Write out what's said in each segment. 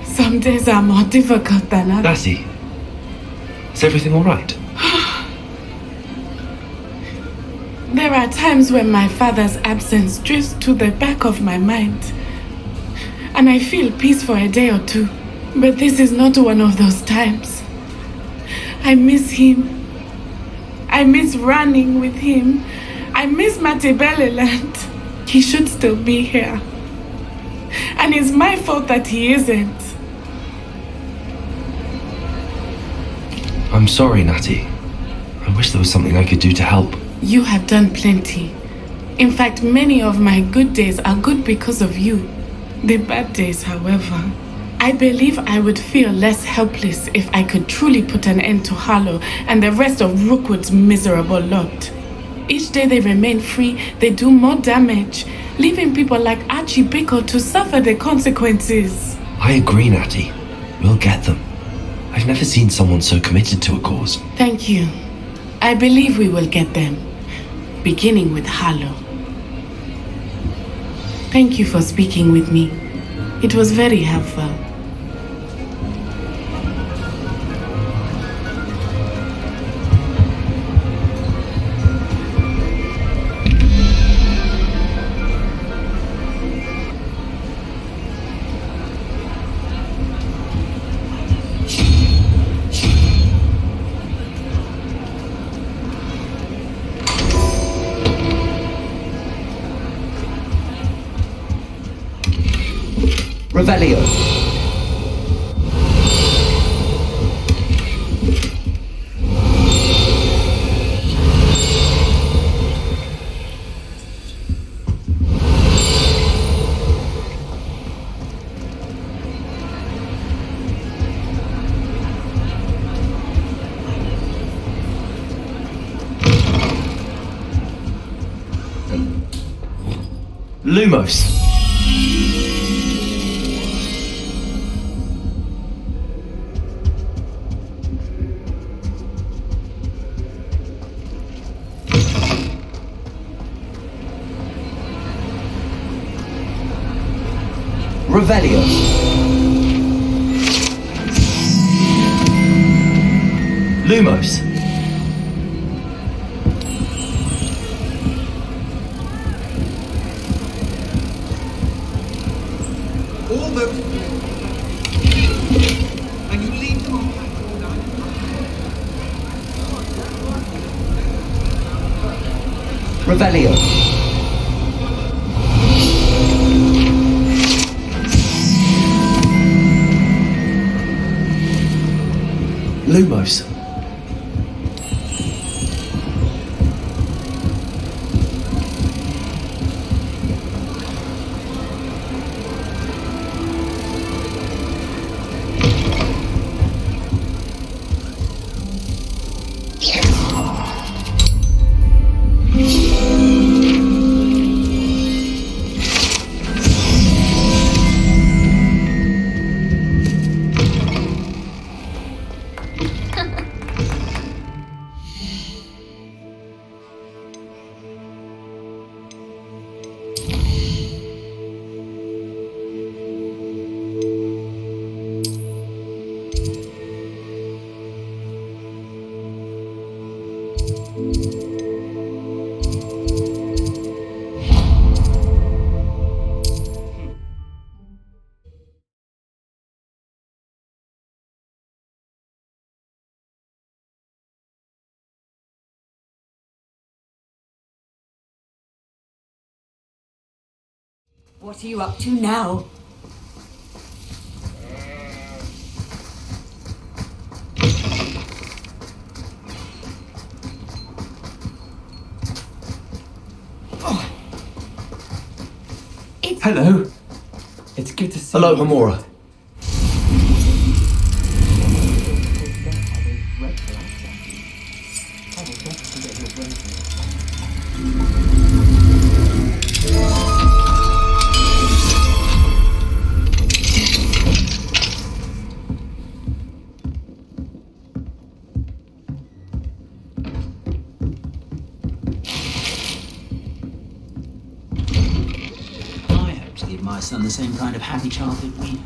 Some days are more difficult than others. Lassie, is everything all right? There are times when my father's absence drifts to the back of my mind, and I feel peace for a day or two. But this is not one of those times. I miss him. I miss running with him. I miss Matebeleland. He should still be here. And it's my fault that he isn't. I'm sorry, Natty. I wish there was something I could do to help. You have done plenty. In fact, many of my good days are good because of you. The bad days, however, I believe I would feel less helpless if I could truly put an end to Harlow and the rest of Rookwood's miserable lot. Each day they remain free, they do more damage, leaving people like Archie Bickle to suffer the consequences. I agree, Natty. We'll get them. I've never seen someone so committed to a cause. Thank you. I believe we will get them, beginning with Harlow. Thank you for speaking with me. It was very helpful. Revelio. Lumos. Revelio. Lumos. All those... And you leave them on track all night. Revelio. Lumos. What are you up to now? Hello. It's good to see Hello, you. Hamura. I hope to give my son the same kind of happy childhood we had.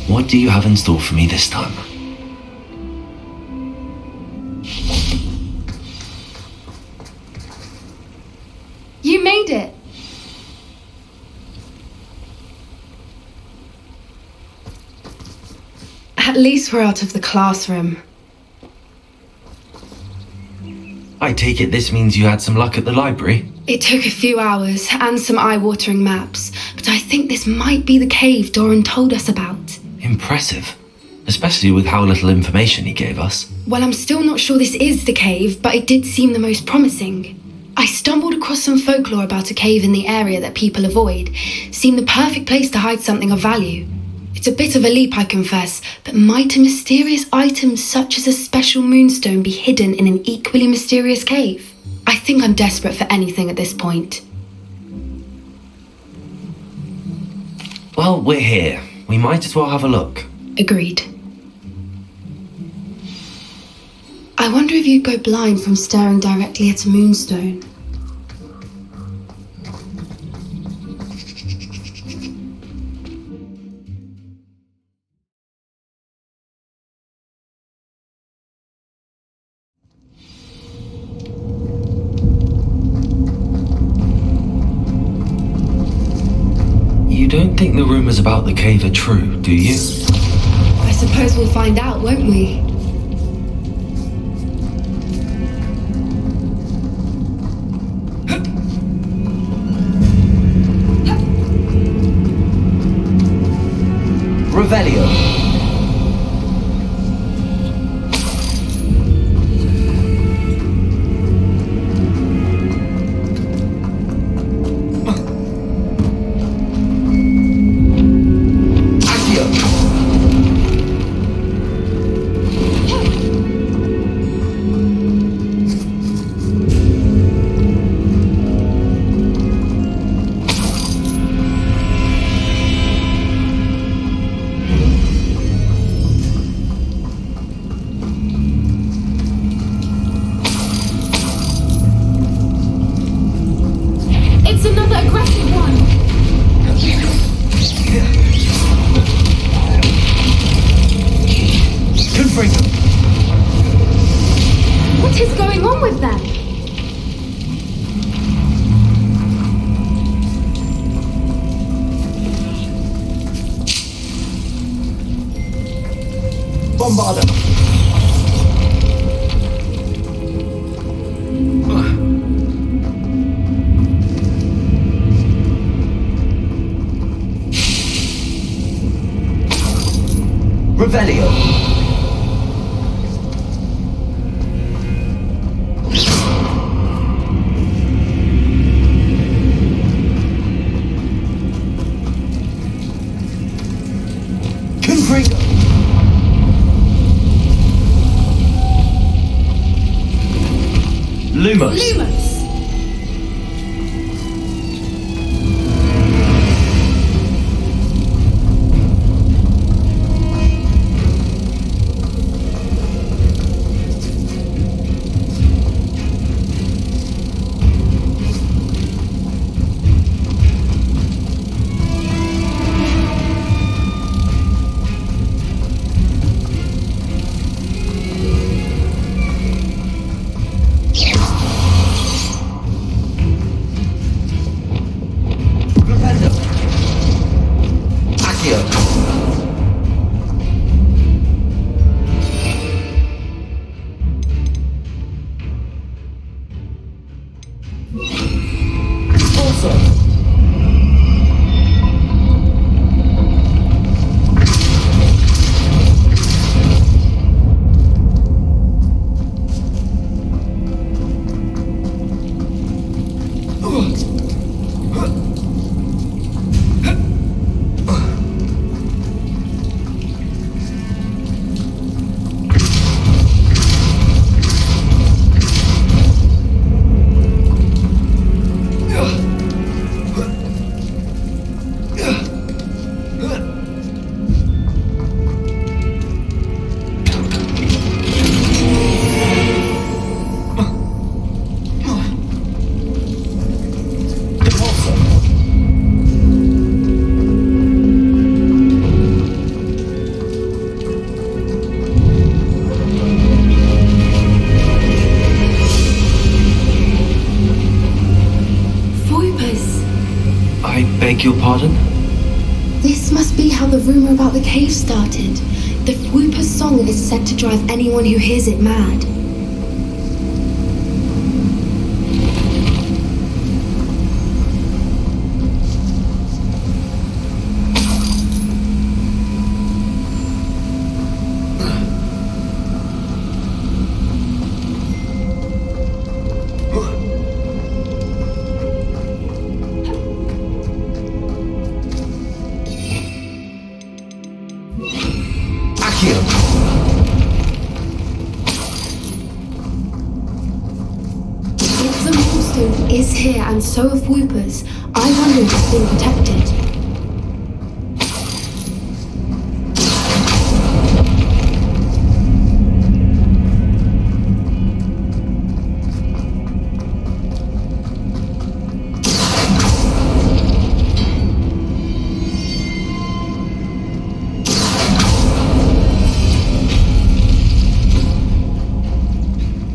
What do you have in store for me this time? You made it! At least we're out of the classroom. I take it this means you had some luck at the library? It took a few hours and some eye-watering maps, but I think this might be the cave Doran told us about. Impressive. Especially with how little information he gave us. Well, I'm still not sure this is the cave, but it did seem the most promising. I stumbled across some folklore about a cave in the area that people avoid. Seemed the perfect place to hide something of value. It's a bit of a leap, I confess, but might a mysterious item such as a special moonstone be hidden in an equally mysterious cave? I think I'm desperate for anything at this point. Well, we're here. We might as well have a look. Agreed. I wonder if you'd go blind from staring directly at a moonstone. You don't think the rumors about the cave are true, do you? I suppose we'll find out, won't we? Revelio. It's another aggressive one! Confringo. What is going on with them? Bombarda. Revelio. Confringo. Lumos. Lumos! beg your pardon? This must be how the rumor about the cave started. The Whooper's song is said to drive anyone who hears it mad. If the Moonstone is here and so of Whoopers, I wonder if it's being protected.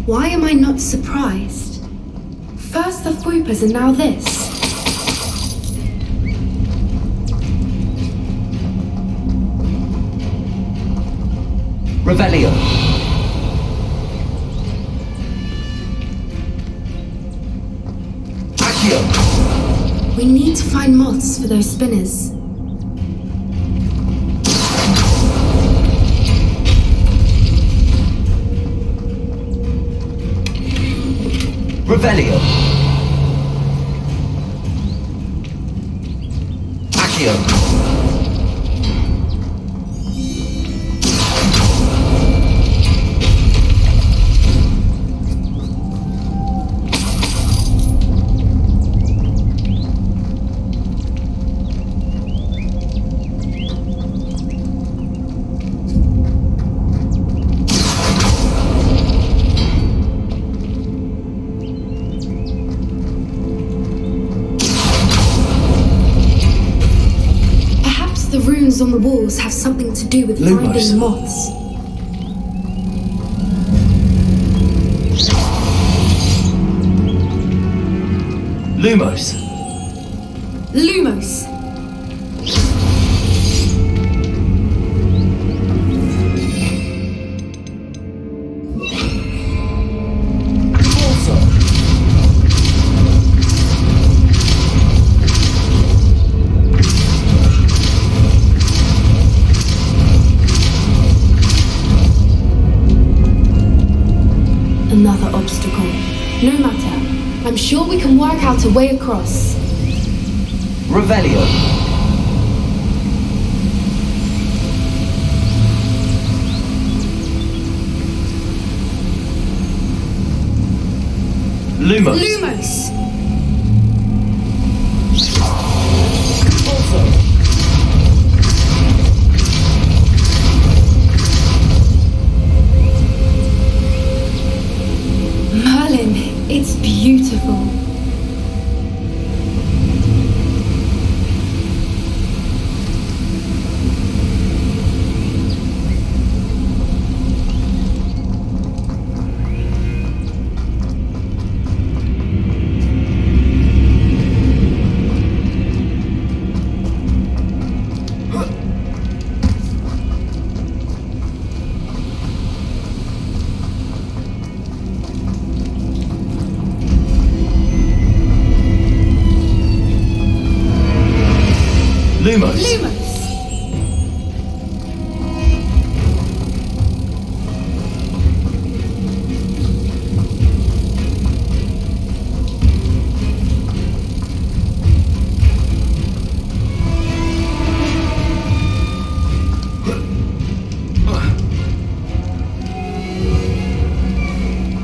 Why am I not surprised? First the Whoopers and now this. Revelio. Accio. We need to find moths for those spinners. Revelio. Accio. The runes on the walls have something to do with Lumos. finding moths. Lumos. Lumos! Another obstacle. No matter. I'm sure we can work out a way across. Revelio. Lumos. Lumos! Merlin, it's beautiful. Lumos. Lumos!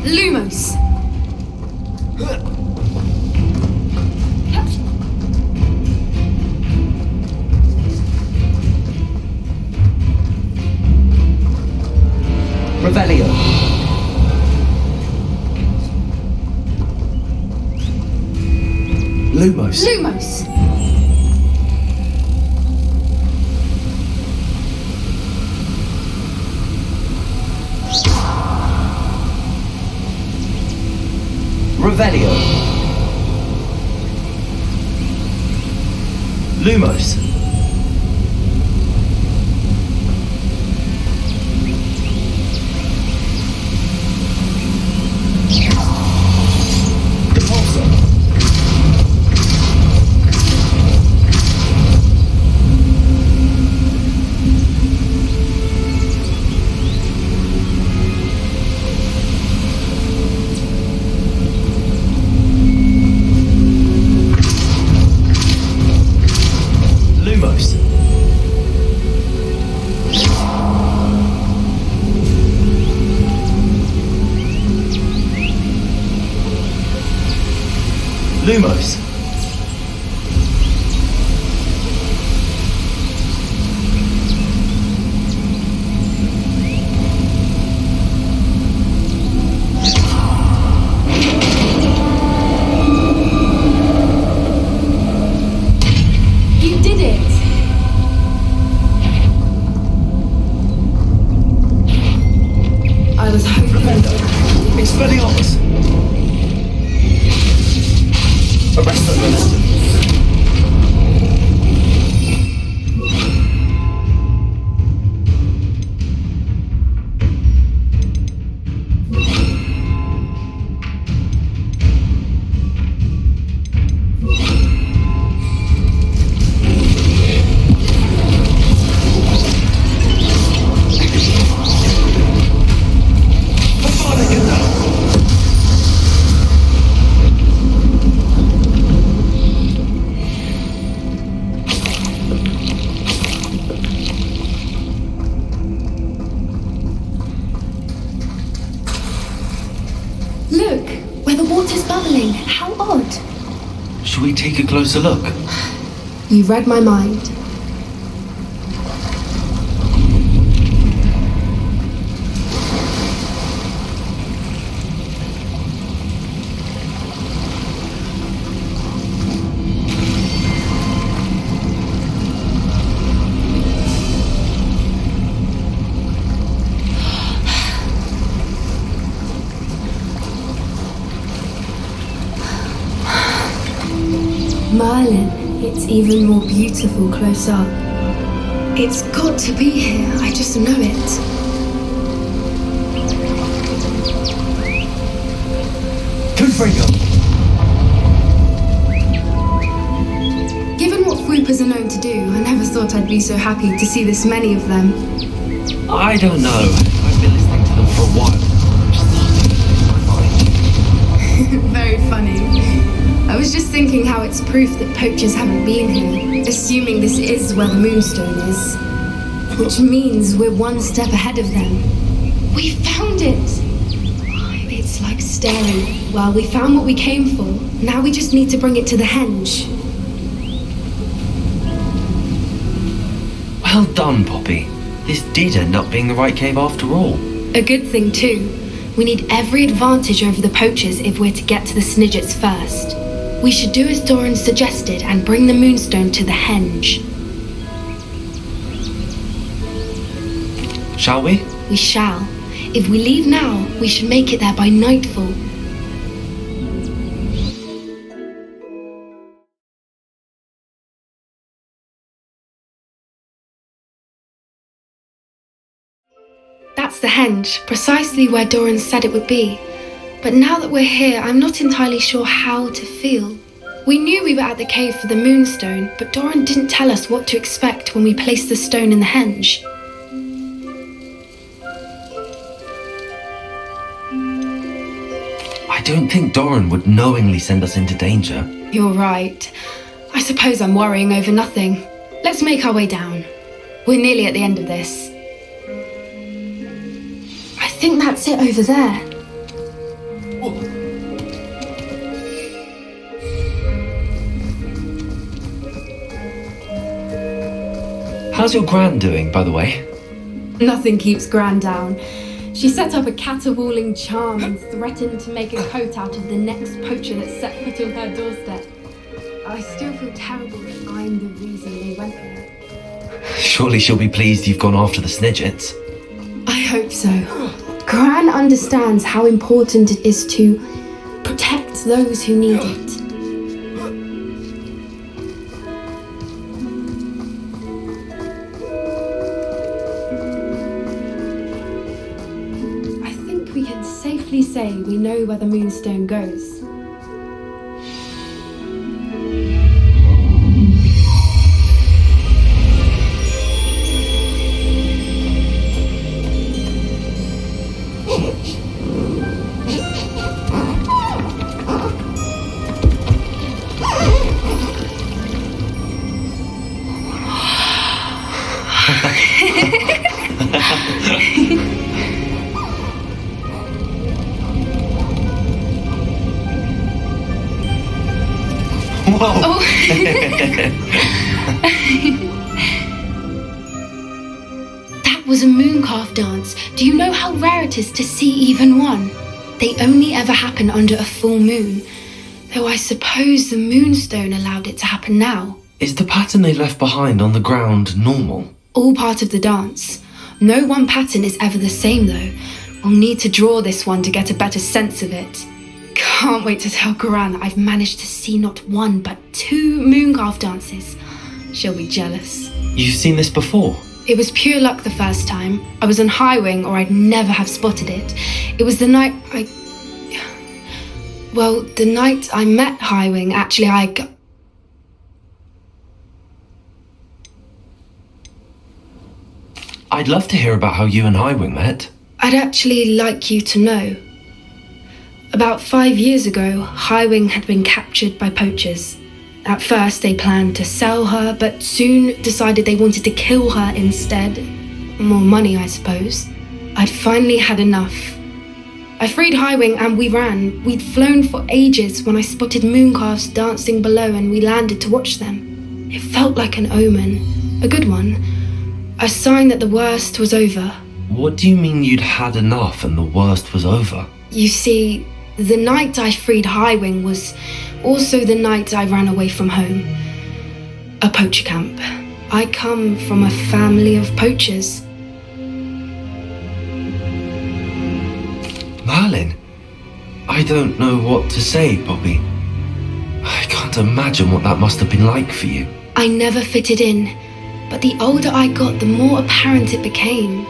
Lumos! Revelio. Lumos. Lumos! Revelio. Lumos. Repulsor. Lumos. Lumos. You did it! I was hoping. Expelliarmus. Arrest that momentum. Look, where the water's bubbling. How odd. Should we take a closer look? You read my mind. Merlin, it's even more beautiful close up. It's got to be here, I just know it. Codebreaker. Given what Froopers are known to do, I never thought I'd be so happy to see this many of them. I don't know. I've been listening to them for a while. I'm starting to lose my mind. Very funny. I was just thinking how it's proof that poachers haven't been here, assuming this is where the Moonstone is. Which means we're one step ahead of them. We found it! It's like staring. Well, we found what we came for. Now we just need to bring it to the henge. Well done, Poppy. This did end up being the right cave after all. A good thing too. We need every advantage over the poachers if we're to get to the Snidgets first. We should do as Doran suggested and bring the Moonstone to the henge. Shall we? We shall. If we leave now, we should make it there by nightfall. That's the henge, precisely where Doran said it would be. But now that we're here, I'm not entirely sure how to feel. We knew we were at the cave for the Moonstone, but Doran didn't tell us what to expect when we placed the stone in the henge. I don't think Doran would knowingly send us into danger. You're right. I suppose I'm worrying over nothing. Let's make our way down. We're nearly at the end of this. I think that's it over there. How's your gran doing, by the way? Nothing keeps Gran down. She set up a caterwauling charm and threatened to make a coat out of the next poacher that set foot on her doorstep. I still feel terrible that I'm the reason they went there. Surely she'll be pleased you've gone after the Snidgets. I hope so. Gran understands how important it is to protect those who need it. safely say we know where the moonstone goes. Whoa! That was a mooncalf dance. Do you know how rare it is to see even one? They only ever happen under a full moon. Though I suppose the moonstone allowed it to happen now. Is the pattern they left behind on the ground normal? All part of the dance. No one pattern is ever the same though. We'll need to draw this one to get a better sense of it. Can't wait to tell Gran that I've managed to see not one but 2 mooncalf dances. She'll be jealous. You've seen this before? It was pure luck the first time. I was on Highwing or I'd never have spotted it. It was the night the night I met Highwing, actually I'd love to hear about how you and Highwing met. I'd actually like you to know. About 5 years ago, Highwing had been captured by poachers. At first they planned to sell her, but soon decided they wanted to kill her instead. More money, I suppose. I'd finally had enough. I freed Highwing and we ran. We'd flown for ages when I spotted mooncalves dancing below and we landed to watch them. It felt like an omen. A good one. A sign that the worst was over. What do you mean you'd had enough and the worst was over? You see, the night I freed Highwing was also the night I ran away from home. A poacher camp. I come from a family of poachers. Merlin, I don't know what to say, Bobby. I can't imagine what that must have been like for you. I never fitted in, but the older I got, the more apparent it became.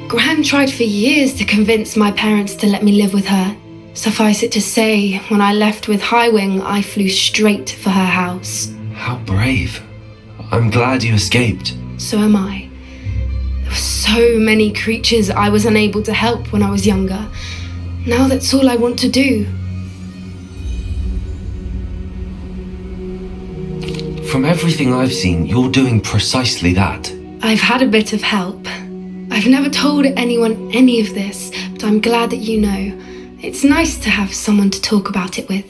Gran tried for years to convince my parents to let me live with her. Suffice it to say, when I left with Highwing, I flew straight for her house. How brave. I'm glad you escaped. So am I. There were so many creatures I was unable to help when I was younger. Now that's all I want to do. From everything I've seen, you're doing precisely that. I've had a bit of help. I've never told anyone any of this, but I'm glad that you know. It's nice to have someone to talk about it with.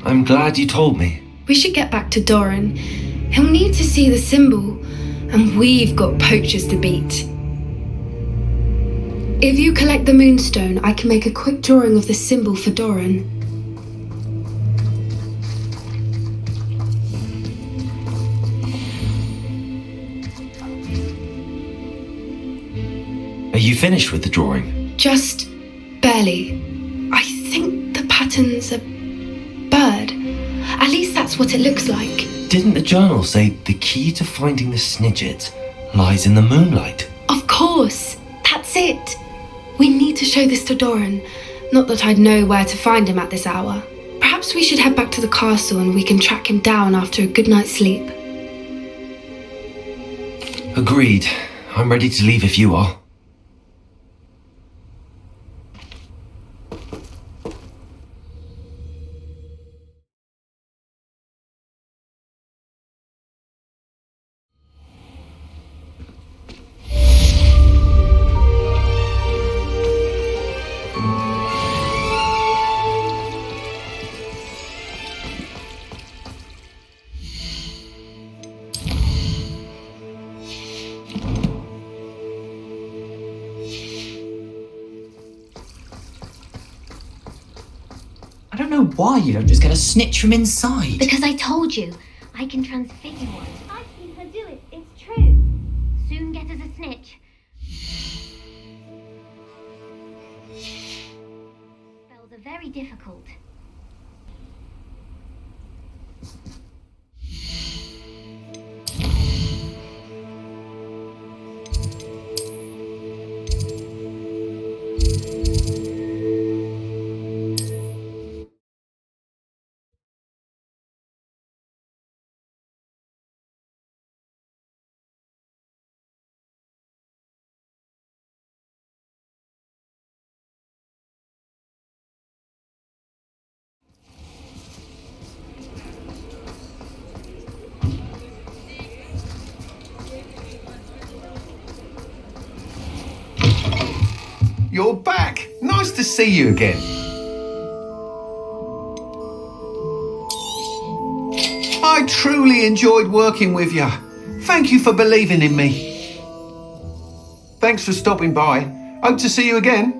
I'm glad you told me. We should get back to Doran. He'll need to see the symbol, and we've got poachers to beat. If you collect the moonstone, I can make a quick drawing of the symbol for Doran. Are you finished with the drawing? Just barely. I think the pattern's a bird. At least that's what it looks like. Didn't the journal say the key to finding the Snidget lies in the moonlight? Of course. That's it. We need to show this to Doran. Not that I'd know where to find him at this hour. Perhaps we should head back to the castle and we can track him down after a good night's sleep. Agreed. I'm ready to leave if you are. I don't know why you don't just get a snitch from inside. Because I told you, I can transfigure one. I've seen her do it, it's true. Soon get us a snitch. Spells are very difficult. you're back. Nice to see you again. I truly enjoyed working with you. Thank you for believing in me. Thanks for stopping by. Hope to see you again.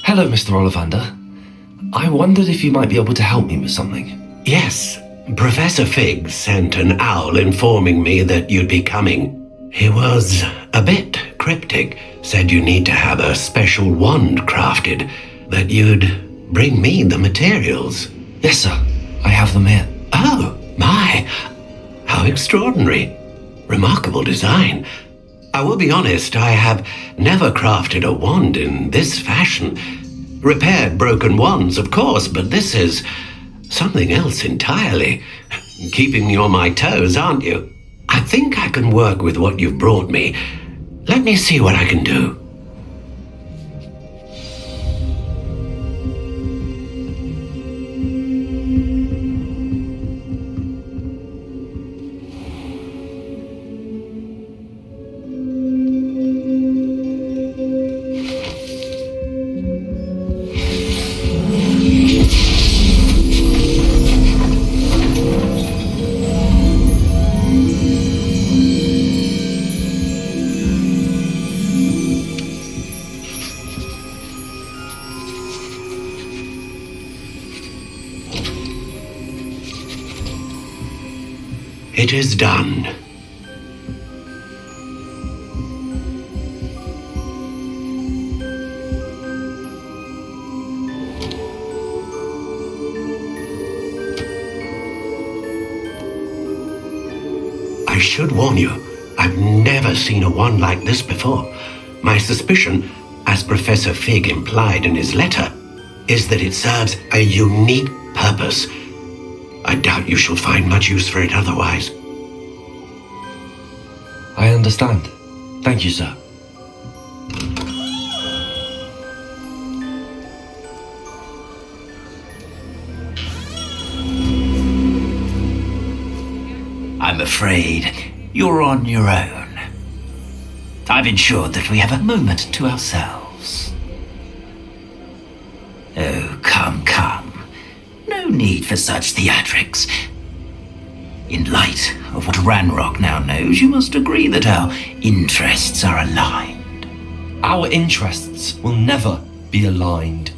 Hello, Mr. Ollivander. I wondered if you might be able to help me with something. Yes, Professor Fig sent an owl informing me that you'd be coming. He was a bit cryptic, said you need to have a special wand crafted, that you'd bring me the materials. Yes, sir. I have them here. Oh, my. How extraordinary. Remarkable design. I will be honest, I have never crafted a wand in this fashion. Repaired broken wands, of course, but this is something else entirely. Keeping me on my toes, aren't you? I think I can work with what you've brought me. Let me see what I can do. It is done. I should warn you, I've never seen a wand like this before. My suspicion, as Professor Fig implied in his letter, is that it serves a unique purpose. I doubt you shall find much use for it otherwise. I understand. Thank you, sir. I'm afraid you're on your own. I've ensured that we have a moment to ourselves. Oh, come, come. No need for such theatrics. In light of what Ranrok now knows, you must agree that our interests are aligned. Our interests will never be aligned.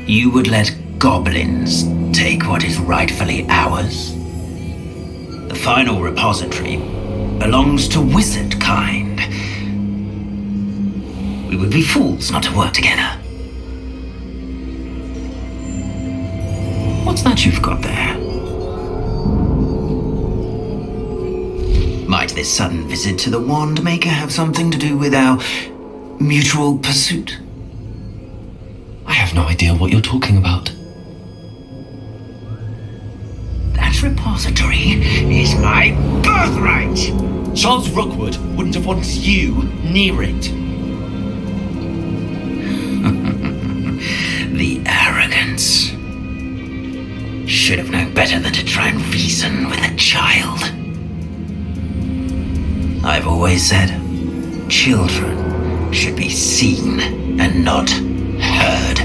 You would let goblins take what is rightfully ours? The final repository belongs to wizard kind. We would be fools not to work together. What's that you've got there? Might this sudden visit to the Wand Maker have something to do with our mutual pursuit? I have no idea what you're talking about. That repository is my birthright! Charles Rookwood wouldn't have wanted you near it. The arrogance. Should have known better than to try and reason with a child. I've always said, children should be seen and not heard.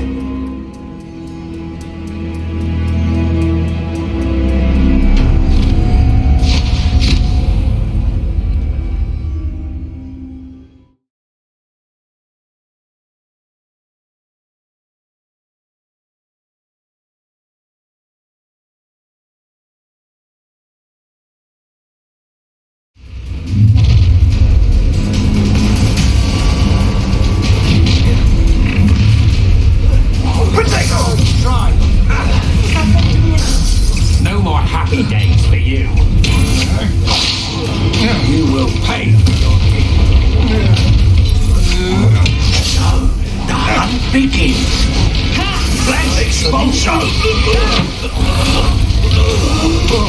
Sponsor!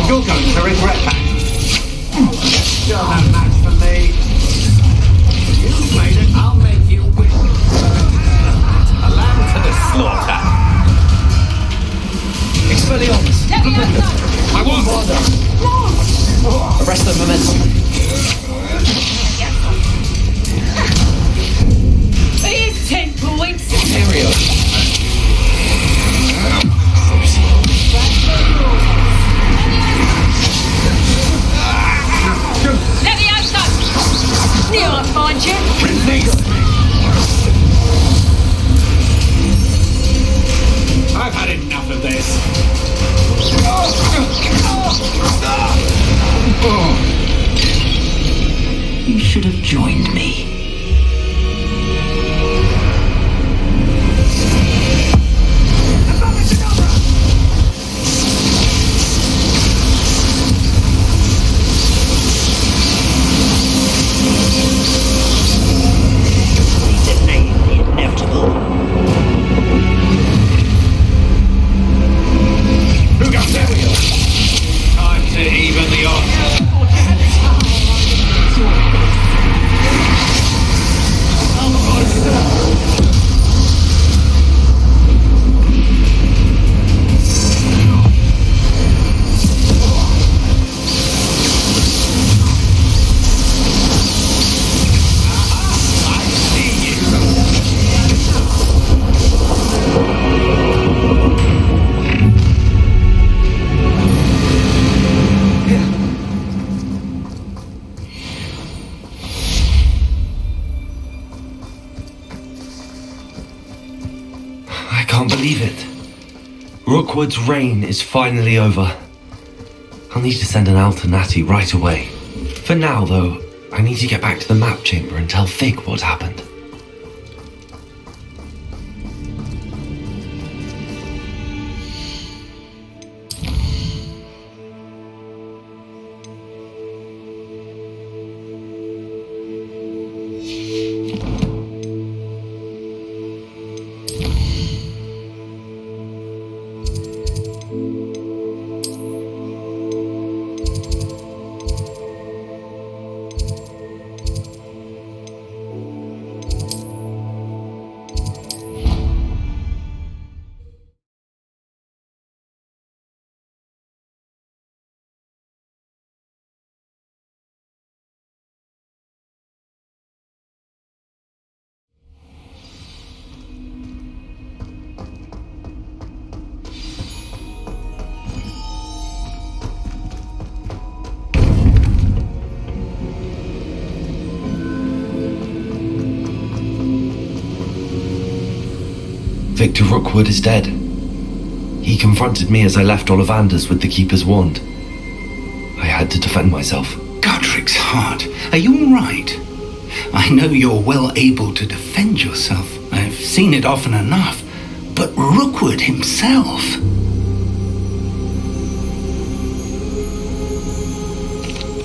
You're going to regret that. You're no match for me. You've made it, I'll make you win. A lamb to the slaughter. Expelliarmus. I won't bother. Arrest the momentum. Here's 10 points. Imperio. Let me out, son. Here I'll find you. Release me. I've had enough of this. You should have joined me. Delaying the inevitable. Who got there? Time to even the odds. I can't believe it. Rookwood's reign is finally over. I'll need to send an Alternati right away. For now, though, I need to get back to the map chamber and tell Fig what happened. Victor Rookwood is dead. He confronted me as I left Ollivander's with the Keeper's wand. I had to defend myself. Godric's heart, are you all right? I know you're well able to defend yourself. I've seen it often enough. But Rookwood himself...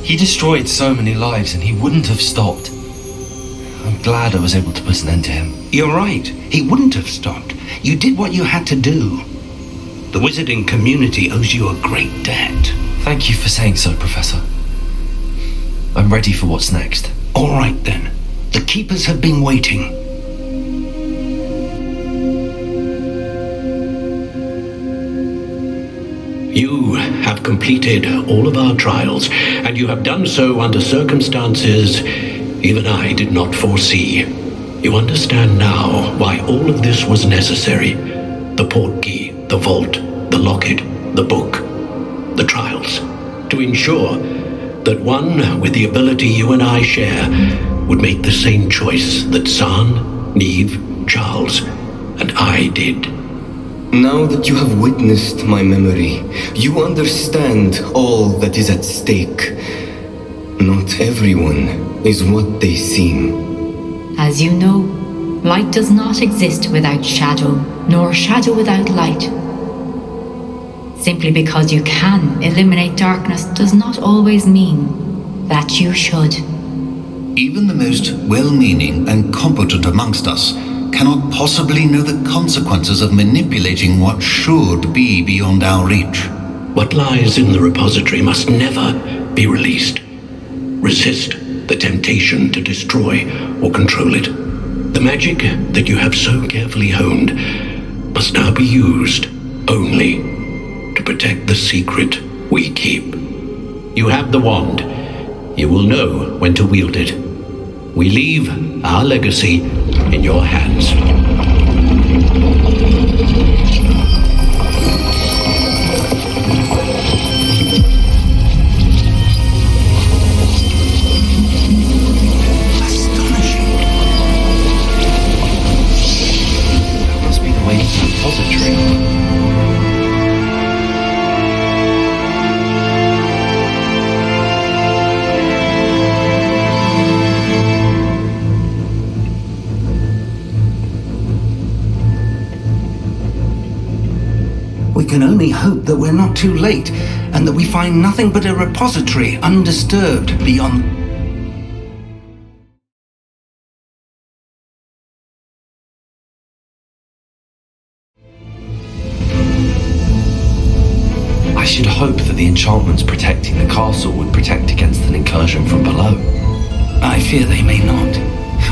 He destroyed so many lives and he wouldn't have stopped. I'm glad I was able to put an end to him. You're right. He wouldn't have stopped. You did what you had to do. The wizarding community owes you a great debt. Thank you for saying so, Professor. I'm ready for what's next. All right, then. The Keepers have been waiting. You have completed all of our trials, and you have done so under circumstances even I did not foresee. You understand now why all of this was necessary. The portkey, the vault, the locket, the book, the trials. To ensure that one with the ability you and I share would make the same choice that San, Neve, Charles, and I did. Now that you have witnessed my memory, you understand all that is at stake. Not everyone is what they seem. As you know, light does not exist without shadow, nor shadow without light. Simply because you can eliminate darkness does not always mean that you should. Even the most well-meaning and competent amongst us cannot possibly know the consequences of manipulating what should be beyond our reach. What lies in the repository must never be released. Resist the temptation to destroy or control it. The magic that you have so carefully honed must now be used only to protect the secret we keep. You have the wand. You will know when to wield it. We leave our legacy in your hands. We can only hope that we're not too late, and that we find nothing but a repository undisturbed beyond... I should hope that the enchantments protecting the castle would protect against an incursion from below. I fear they may not.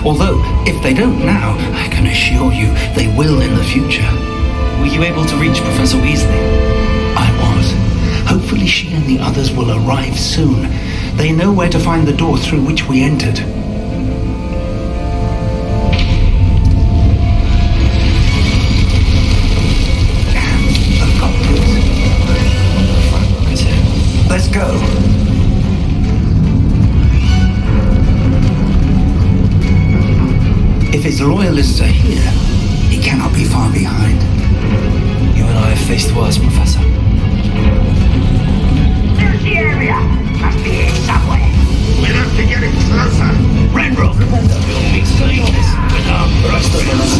Although, if they don't now, I can assure you they will in the future. Were you able to reach Professor Weasley? I was. Hopefully she and the others will arrive soon. They know where to find the door through which we entered. I've got this. Ranrok is here. Let's go. If its loyalists are here, he cannot be far behind. You and I have faced worse, Professor. There's the area. Must be here somewhere. We'll have to get it closer. Ranrok, we'll be staying on this with our rest of us.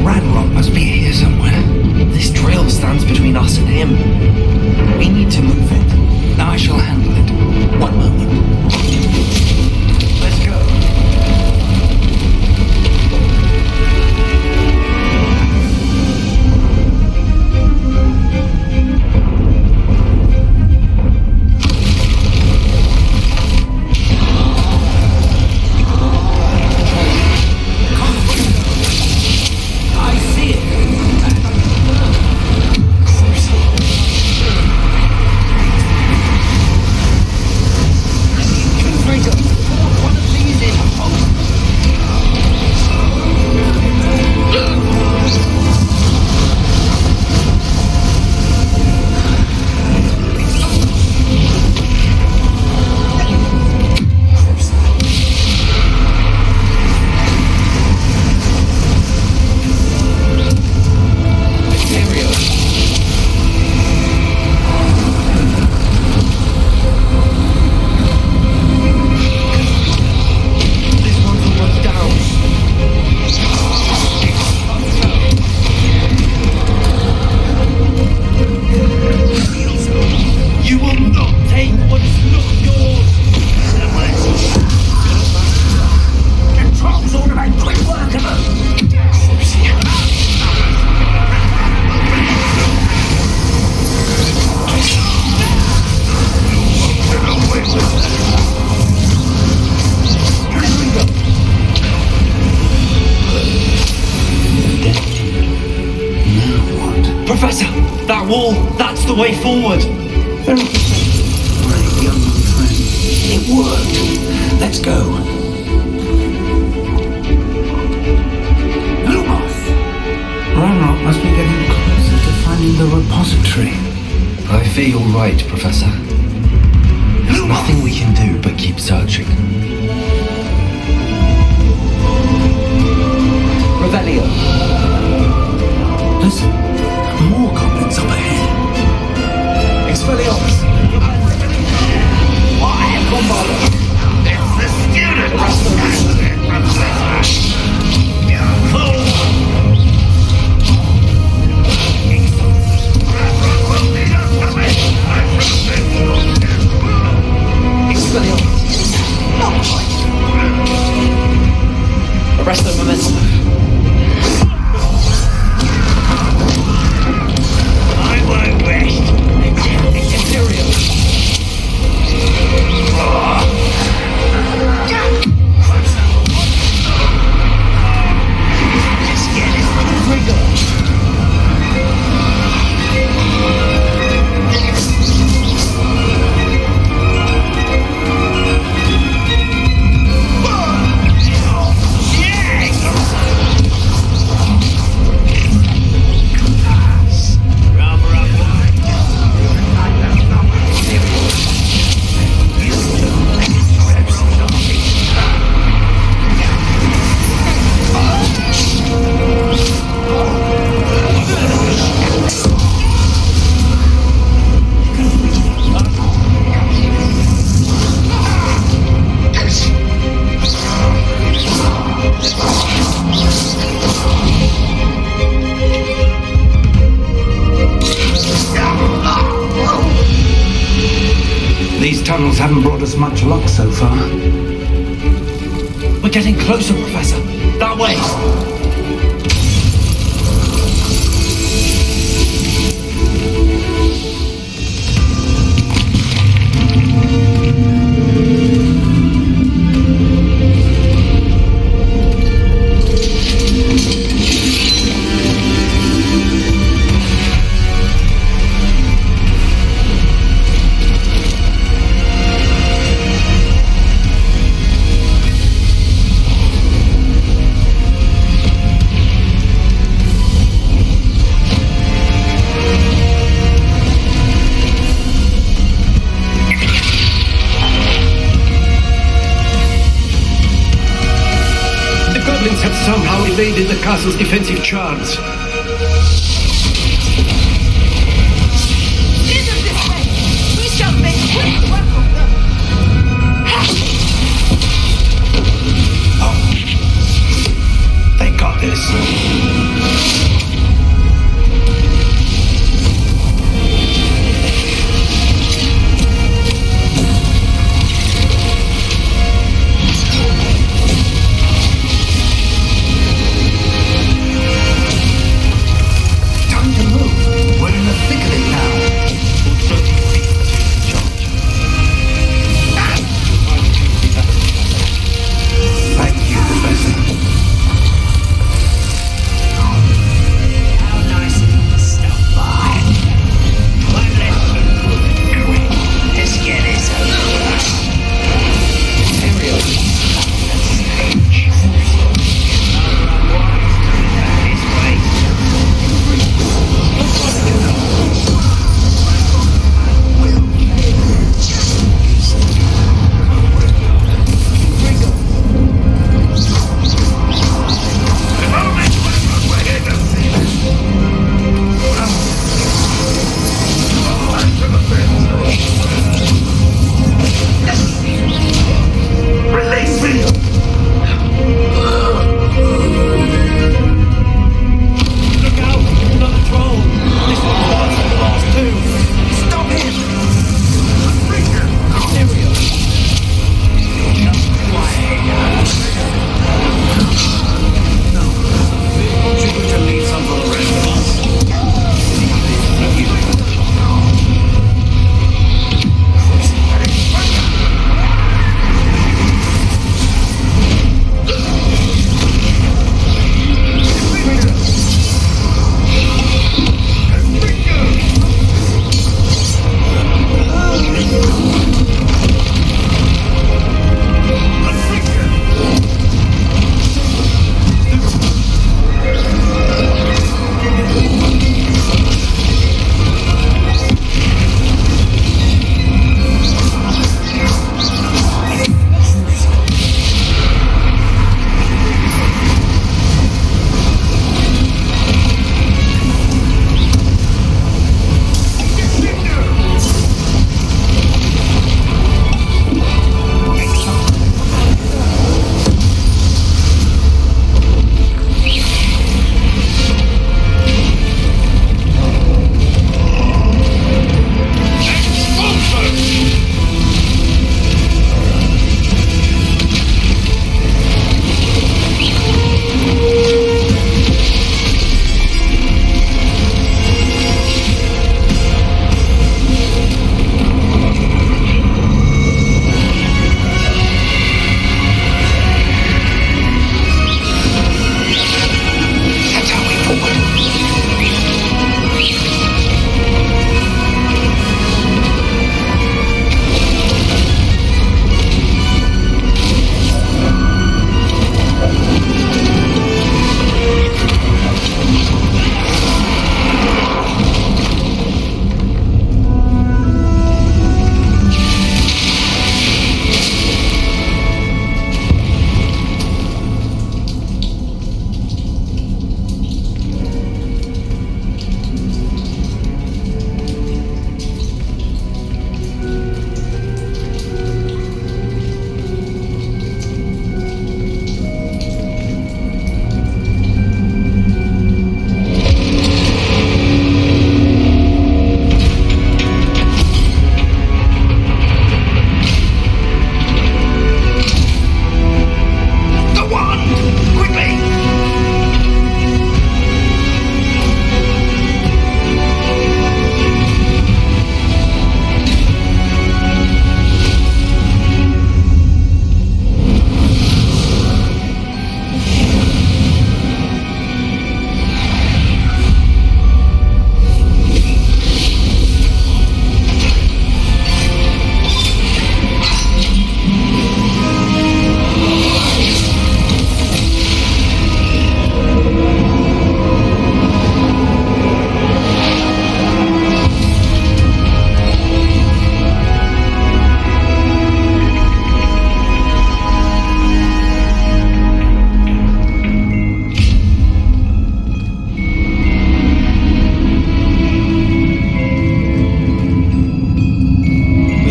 Ranrok must be here somewhere. This drill stands between us and him. We need to move it. I shall handle it. One moment. Let's go. Professor, that wall, that's the way forward. Very good. My young friend. It worked. Let's go. Lumos! Ranrok must be getting closer to finding in the repository. I fear you're right, Professor. There's nothing we can do but keep searching. Revelio. Listen, more goblins up ahead. Expelliarmus. It's the student! Arrest the momentum. I won't rest. Imperial. These tunnels haven't brought us much luck so far. We're getting closer, Professor. That way! Somehow evaded the castle's defensive charms. This way! We shall make quick work of them! They got this.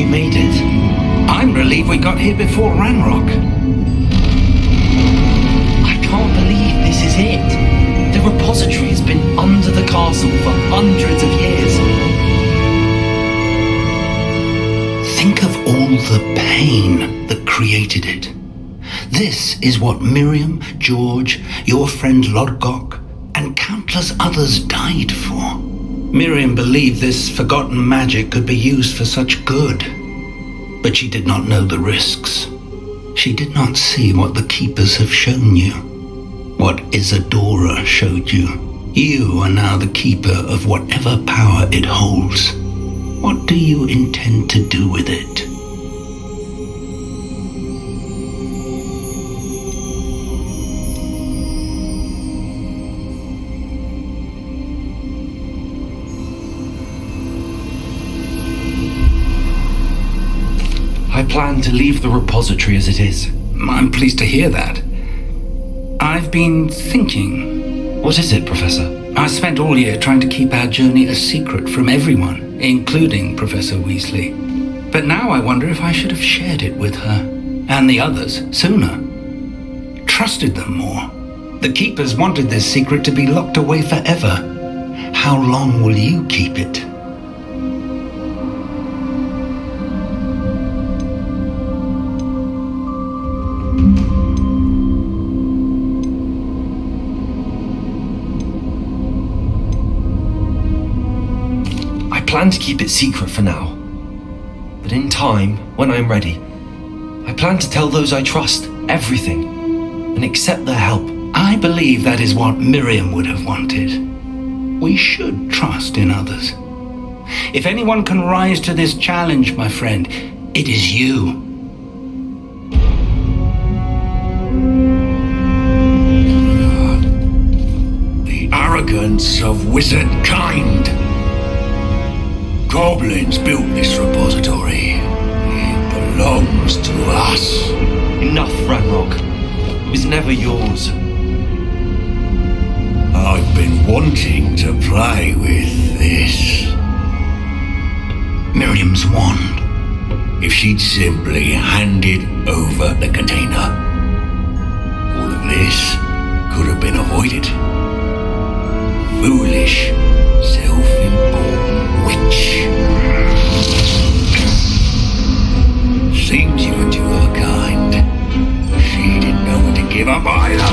we made it. I'm relieved we got here before Ranrok. I can't believe this is it. The repository has been under the castle for hundreds of years. Think of all the pain that created it. This is what Miriam, George, your friend Lodgok, and countless others died for. Miriam believed this forgotten magic could be used for such good. But she did not know the risks. She did not see what the Keepers have shown you. What Isadora showed you. You are now the Keeper of whatever power it holds. What do you intend to do with it? I plan to leave the repository as it is. I'm pleased to hear that. I've been thinking. What is it, Professor? I spent all year trying to keep our journey a secret from everyone, including Professor Weasley. But now I wonder if I should have shared it with her, and the others, sooner. Trusted them more. The Keepers wanted this secret to be locked away forever. How long will you keep it? I plan to keep it secret for now. But in time, when I'm ready, I plan to tell those I trust everything and accept their help. I believe that is what Miriam would have wanted. We should trust in others. If anyone can rise to this challenge, my friend, it is you. The arrogance of wizard kind. Goblins built this repository. It belongs to us. Enough, Ranrok. It was never yours. I've been wanting to play with this. Miriam's wand. If she'd simply handed over the container, all of this could have been avoided. Foolish, self-important witch. Seems you were to her kind. She didn't know when to give up either.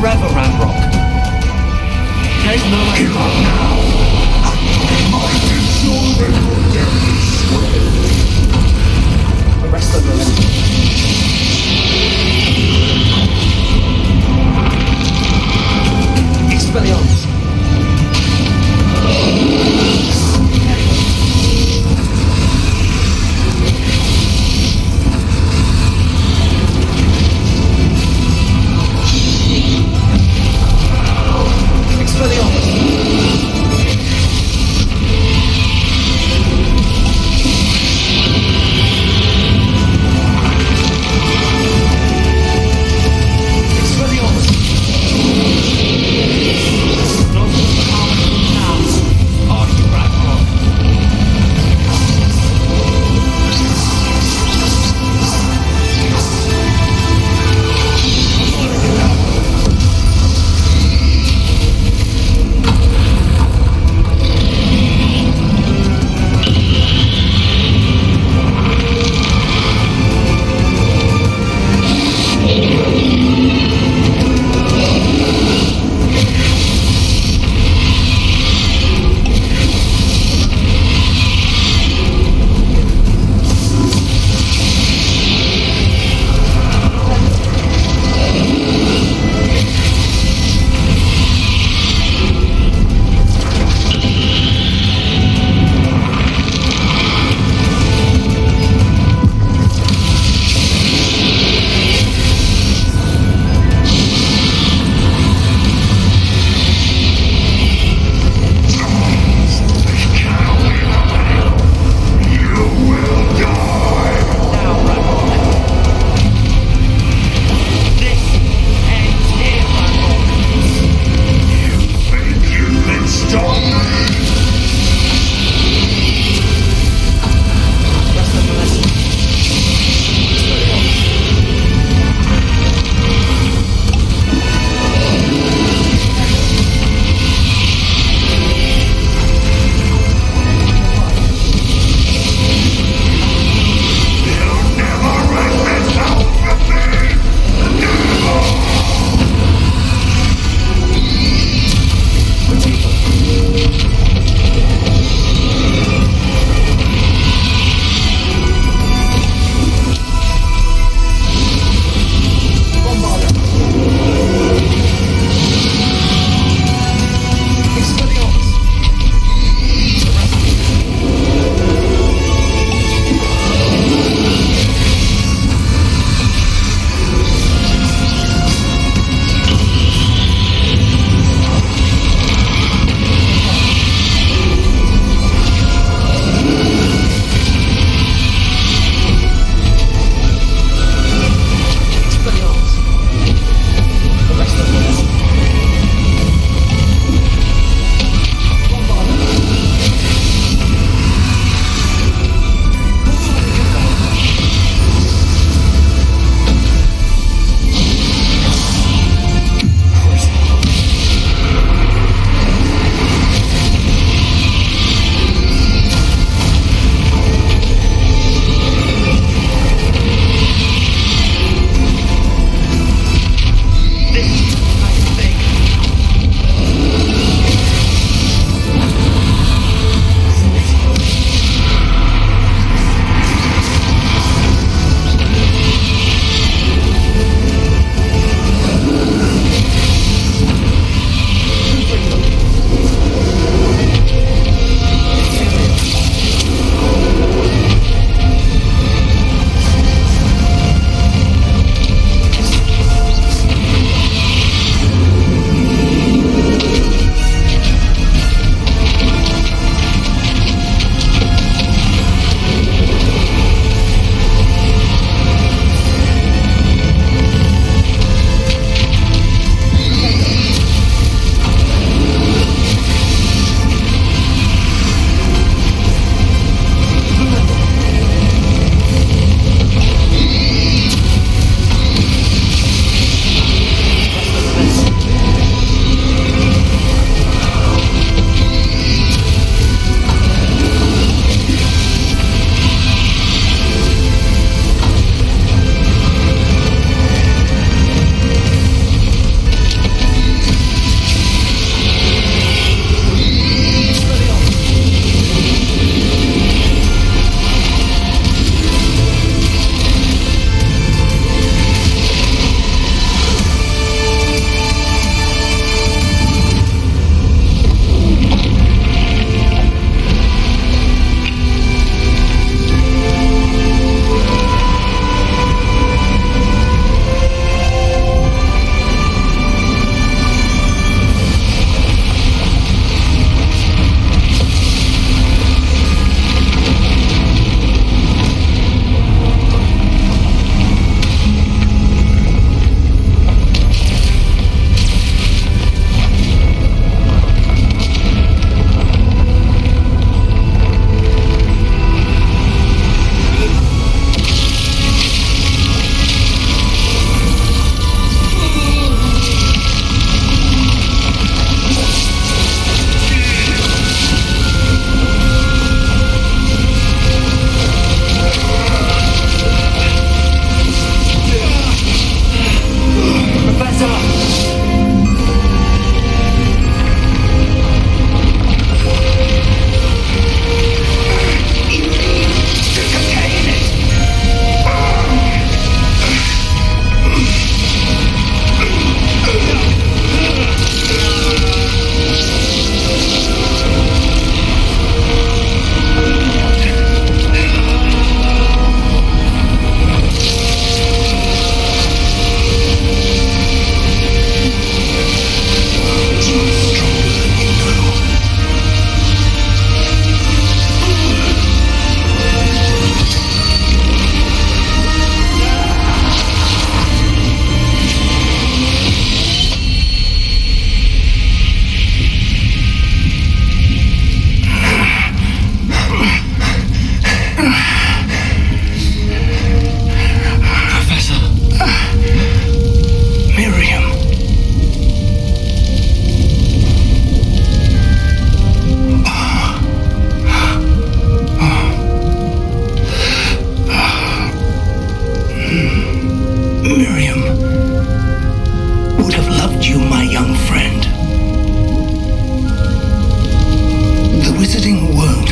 forever, Ranrok. There's no Give up now. Might dissolve your devil's sway. Arrest the momentum. Expelliarmus. loved you, my young friend. The wizarding world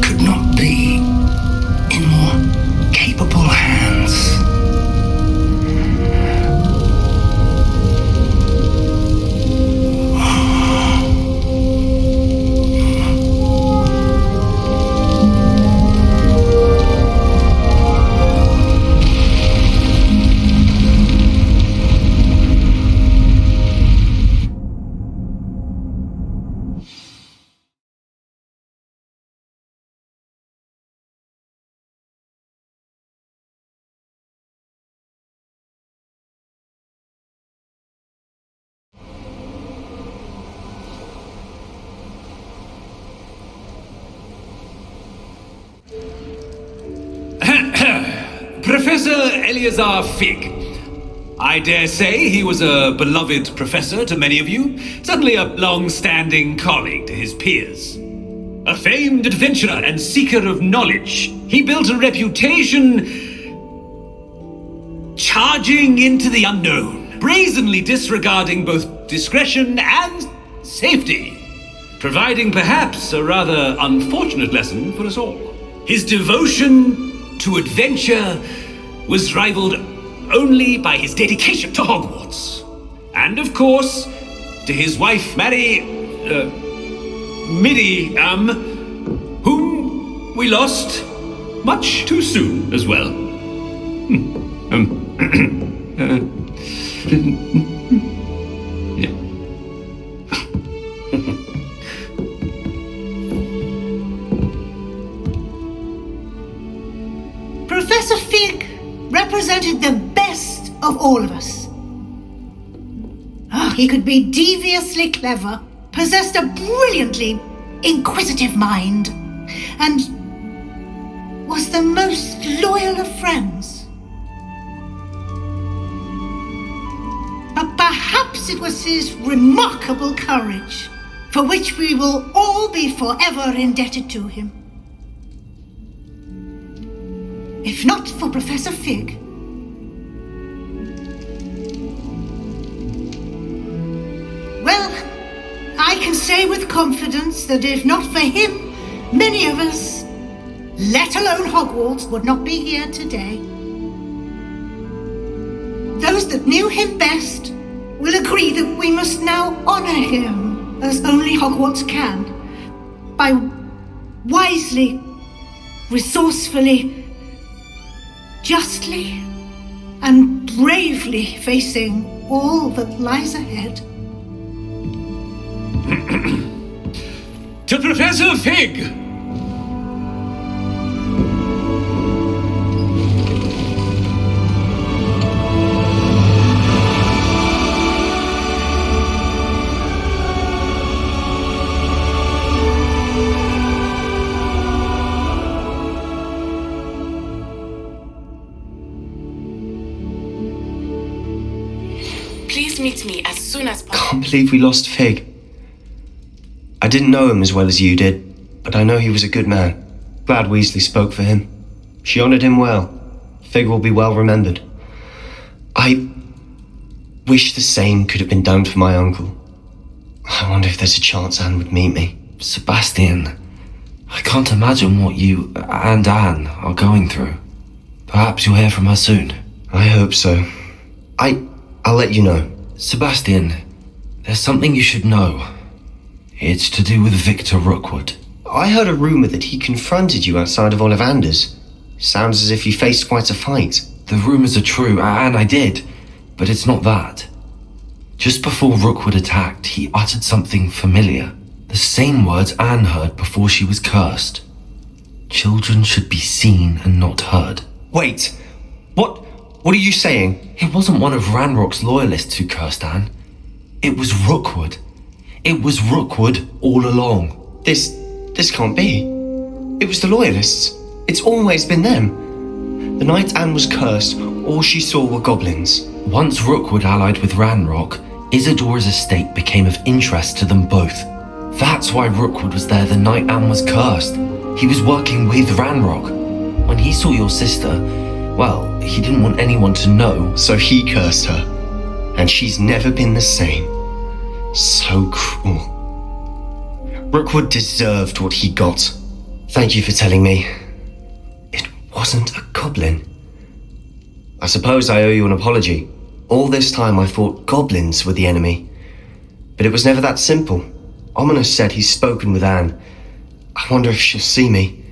could not be in more capable hands. Professor Eleazar Fig. I dare say he was a beloved professor to many of you, certainly a long-standing colleague to his peers. A famed adventurer and seeker of knowledge, he built a reputation charging into the unknown, brazenly disregarding both discretion and safety, providing perhaps a rather unfortunate lesson for us all. His devotion to adventure was rivaled only by his dedication to Hogwarts. And of course, to his wife, Middy, whom we lost much too soon as well. Professor Fig represented the best of all of us. He could be deviously clever, possessed a brilliantly inquisitive mind, and was the most loyal of friends. But perhaps it was his remarkable courage, for which we will all be forever indebted to him. If not for Professor Fig, well, I can say with confidence that if not for him, many of us, let alone Hogwarts, would not be here today. Those that knew him best will agree that we must now honor him as only Hogwarts can, by wisely, resourcefully, justly and bravely facing all that lies ahead. To Professor Fig! Please meet me as soon as possible. Can't believe we lost Fig. I didn't know him as well as you did, but I know he was a good man. Glad Weasley spoke for him. She honoured him well. Fig will be well remembered. I wish the same could have been done for my uncle. I wonder if there's a chance Anne would meet me. Sebastian, I can't imagine what you and Anne are going through. Perhaps you'll hear from her soon. I hope so. I'll let you know. Sebastian, there's something you should know. It's to do with Victor Rookwood. I heard a rumour that he confronted you outside of Ollivander's. Sounds as if you faced quite a fight. The rumours are true, and I did, but it's not that. Just before Rookwood attacked, he uttered something familiar. The same words Anne heard before she was cursed. Children should be seen and not heard. Wait, what are you saying? It wasn't one of Ranrock's loyalists who cursed Anne. It was Rookwood. It was Rookwood all along. This can't be. It was the loyalists. It's always been them. The night Anne was cursed, all she saw were goblins. Once Rookwood allied with Ranrock, Isadora's estate became of interest to them both. That's why Rookwood was there the night Anne was cursed. He was working with Ranrock. When he saw your sister, well, he didn't want anyone to know. So he cursed her. and she's never been the same. So cruel. Rookwood deserved what he got. Thank you for telling me. It wasn't a goblin. I suppose I owe you an apology. All this time I thought goblins were the enemy. But it was never that simple. Ominous said he's spoken with Anne. I wonder if she'll see me.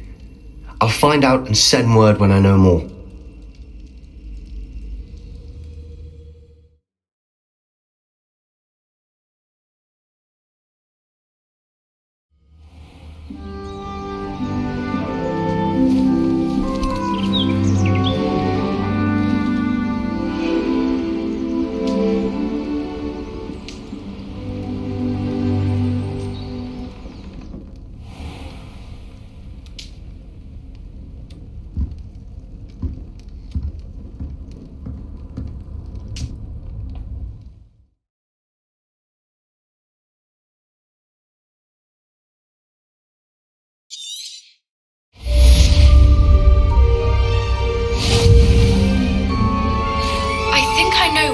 I'll find out and send word when I know more.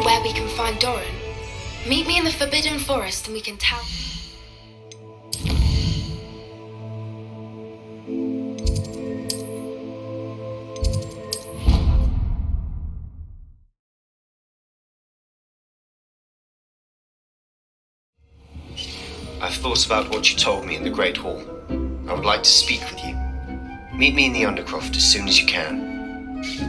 Where we can find Doran. Meet me in the Forbidden Forest and we can tell. I've thought about what you told me in the Great Hall. I would like to speak with you. Meet me in the Undercroft as soon as you can.